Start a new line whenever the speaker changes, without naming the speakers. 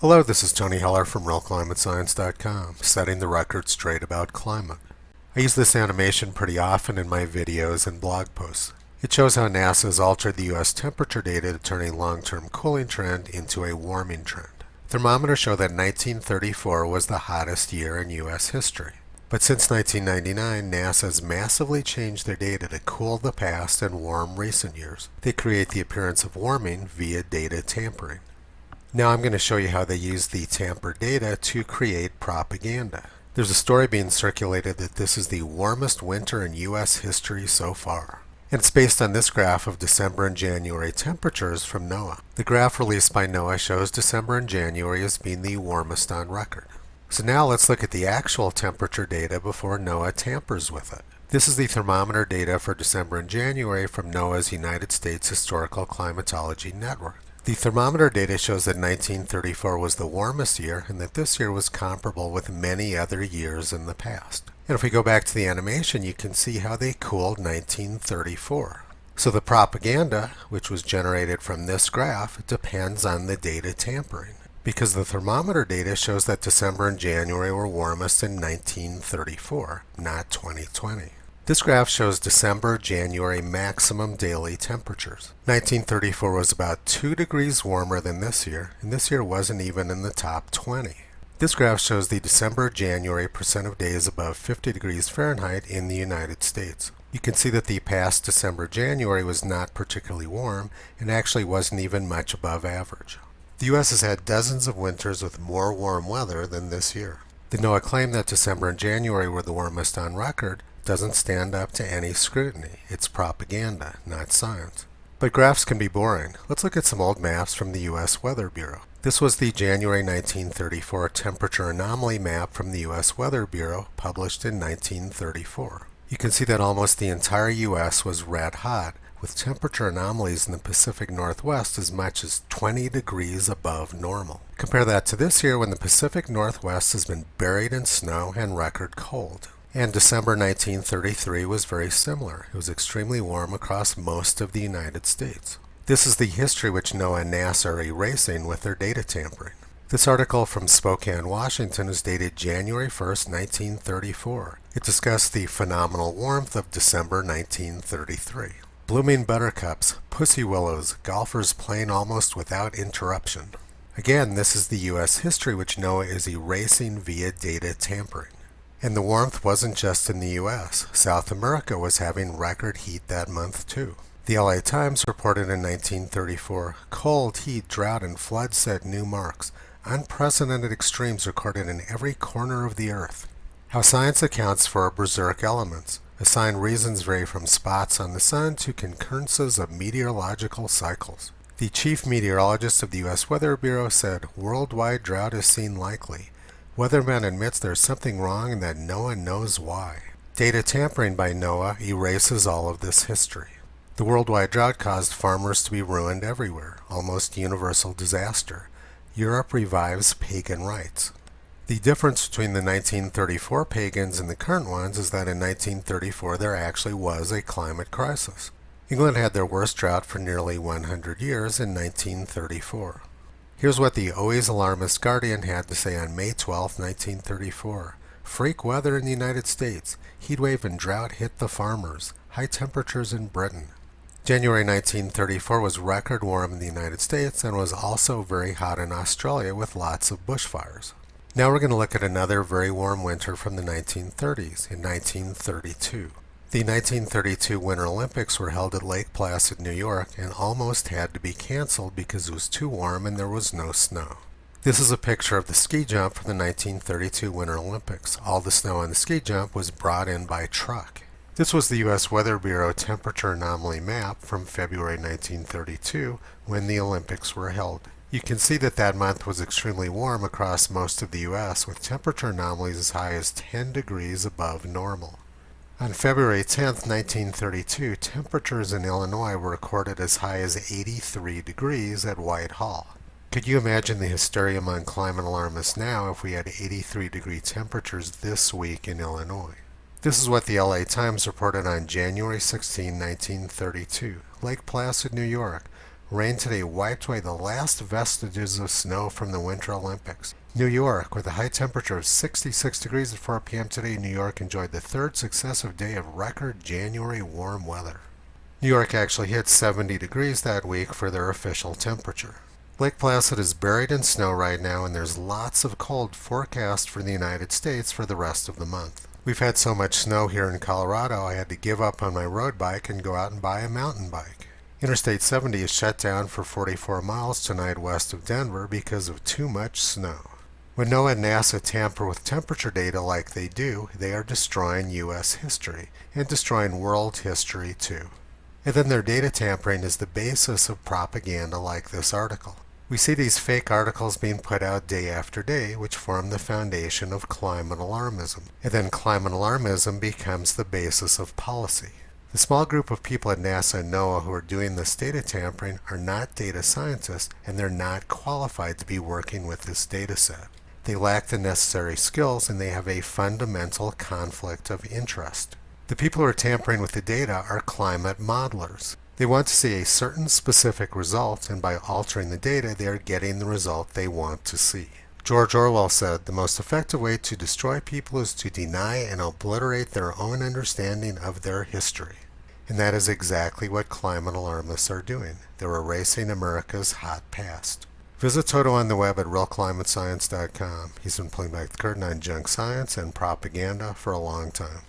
Hello, this is Tony Heller from RealClimateScience.com, setting the record straight about climate. I use this animation pretty often in my videos and blog posts. It shows how NASA has altered the U.S. temperature data to turn a long-term cooling trend into a warming trend. Thermometers show that 1934 was the hottest year in U.S. history. But since 1999, NASA has massively changed their data to cool the past and warm recent years. They create the appearance of warming via data tampering. Now I'm going to show you how they use the tampered data to create propaganda. There's a story being circulated that this is the warmest winter in U.S. history so far. And it's based on this graph of December and January temperatures from NOAA. The graph released by NOAA shows December and January as being the warmest on record. So now let's look at the actual temperature data before NOAA tampers with it. This is the thermometer data for December and January from NOAA's United States Historical Climatology Network. The thermometer data shows that 1934 was the warmest year and that this year was comparable with many other years in the past. And if we go back to the animation, you can see how they cooled 1934. So the propaganda, which was generated from this graph, depends on the data tampering, because the thermometer data shows that December and January were warmest in 1934, not 2020. This graph shows December-January maximum daily temperatures. 1934 was about 2 degrees warmer than this year, and this year wasn't even in the top 20. This graph shows the December-January percent of days above 50 degrees Fahrenheit in the United States. You can see that the past December-January was not particularly warm and actually wasn't even much above average. The U.S. has had dozens of winters with more warm weather than this year. The NOAA claim that December and January were the warmest on record doesn't stand up to any scrutiny. It's propaganda, not science. But graphs can be boring. Let's look at some old maps from the U.S. Weather Bureau. This was the January 1934 temperature anomaly map from the U.S. Weather Bureau, published in 1934. You can see that almost the entire U.S. was red hot, with temperature anomalies in the Pacific Northwest as much as 20 degrees above normal. Compare that to this year when the Pacific Northwest has been buried in snow and record cold. And December 1933 was very similar. It was extremely warm across most of the United States. This is the history which NOAA and NASA are erasing with their data tampering. This article from Spokane, Washington is dated January 1st, 1934. It discussed the phenomenal warmth of December 1933. Blooming buttercups, pussy willows, golfers playing almost without interruption. Again, this is the U.S. history which NOAA is erasing via data tampering. And the warmth wasn't just in the U.S. South America was having record heat that month too. The LA Times reported in 1934, cold, heat, drought, and flood set new marks. Unprecedented extremes recorded in every corner of the earth. How science accounts for berserk elements. Assigned reasons vary from spots on the sun to concurrences of meteorological cycles. The chief meteorologist of the U.S. Weather Bureau said, worldwide drought is seen likely. Weatherman admits there's something wrong and that no one knows why. Data tampering by NOAA erases all of this history. The worldwide drought caused farmers to be ruined everywhere, almost universal disaster. Europe revives pagan rites. The difference between the 1934 pagans and the current ones is that in 1934 there actually was a climate crisis. England had their worst drought for nearly 100 years in 1934. Here's what the always alarmist Guardian had to say on May 12, 1934. Freak weather in the United States. Heatwave and drought hit the farmers. High temperatures in Britain. January 1934 was record warm in the United States and was also very hot in Australia with lots of bushfires. Now we're going to look at another very warm winter from the 1930s, in 1932. The 1932 Winter Olympics were held at Lake Placid, New York, and almost had to be canceled because it was too warm and there was no snow. This is a picture of the ski jump from the 1932 Winter Olympics. All the snow on the ski jump was brought in by truck. This was the U.S. Weather Bureau temperature anomaly map from February 1932 when the Olympics were held. You can see that that month was extremely warm across most of the U.S. with temperature anomalies as high as 10 degrees above normal. On February 10, 1932, temperatures in Illinois were recorded as high as 83 degrees at Whitehall. Could you imagine the hysteria among climate alarmists now if we had 83-degree temperatures this week in Illinois? This is what the LA Times reported on January 16, 1932. Lake Placid, New York. Rain today wiped away the last vestiges of snow from the Winter Olympics. New York, with a high temperature of 66 degrees at 4 p.m. today, New York enjoyed the third successive day of record January warm weather. New York actually hit 70 degrees that week for their official temperature. Lake Placid is buried in snow right now, and there's lots of cold forecast for the United States for the rest of the month. We've had so much snow here in Colorado, I had to give up on my road bike and go out and buy a mountain bike. Interstate 70 is shut down for 44 miles tonight west of Denver because of too much snow. When NOAA and NASA tamper with temperature data like they do, they are destroying U.S. history and destroying world history too. And then their data tampering is the basis of propaganda like this article. We see these fake articles being put out day after day, which form the foundation of climate alarmism. And then climate alarmism becomes the basis of policy. The small group of people at NASA and NOAA who are doing this data tampering are not data scientists, and they're not qualified to be working with this data set. They lack the necessary skills, and they have a fundamental conflict of interest. The people who are tampering with the data are climate modelers. They want to see a certain specific result, and by altering the data, they are getting the result they want to see. George Orwell said, "The most effective way to destroy people is to deny and obliterate their own understanding of their history." And that is exactly what climate alarmists are doing. They're erasing America's hot past. Visit Toto on the web at realclimatescience.com. He's been pulling back the curtain on junk science and propaganda for a long time.